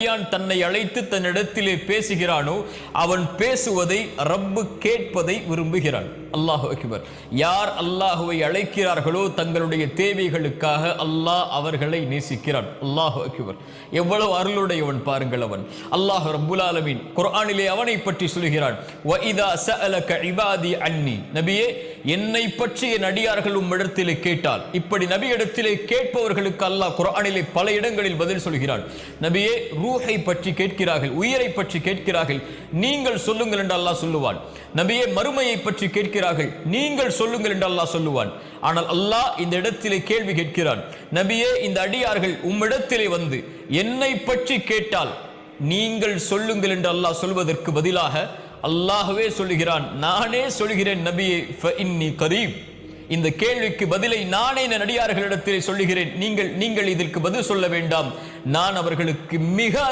தன்னை அழைத்து தன்னிடத்திலே பேசுகிறானோ அவன் பேசுவதை ரப்பு கேட்பதை விரும்புகிறான். அல்லாஹு அக்பர். யார் அல்லாஹுவை அழைக்கிறார்களோ தங்களுடைய தேவைகளுக்காக அல்லாஹ் அவர்களை நேசிக்கிறான். அல்லாஹு அக்பர். எவ்வளவு அருளுடையவன் பாருங்கள் அவன். அல்லாஹ் ரப்புல் ஆலமீன் குர்ஆனிலே அவனை பற்றி சொல்கிறான். வ இதா சஅலக இபாதி அன்னி. நபியே, என்னை பற்றி என் அடியார்கள் உம்மிடத்திலே கேட்டால், இப்படி நபி இடத்திலே கேட்பவர்களுக்கு அல்லாஹ் குர்ஆனிலே பல இடங்களில் பதில் சொல்கிறான். நபியே, ரூஹை பற்றி கேட்கிறார்கள், உயிரை பற்றி கேட்கிறார்கள், நீங்கள் சொல்லுங்கள் என்று அல்லாஹ் சொல்லுவான். நபியே, மறுமையை பற்றி கேட்கிறார்கள், நீங்கள் சொல்லுங்கள் என்று அல்லாஹ் சொல்லுவான். ஆனால் அல்லாஹ் இந்த இடத்திலே கேள்வி கேட்கிறான். நபியே, இந்த அடியார்கள் உம்மிடத்திலே வந்து என்னை பற்றி கேட்டால் நீங்கள் சொல்லுங்கள் என்று அல்லாஹ் சொல்வதற்கு பதிலாக அல்லாஹ்வே சொல்லுகிறான், நானே சொல்கிறேன் நபியே, ஃபஇன்னி கரீப். இந்த கேள்விக்கு பதிலை நானே என் அடியார்களிடத்திலே சொல்லுகிறேன். நீங்கள் இதற்கு பதில் சொல்ல வேண்டாம். நான் அவர்களுக்கு மிக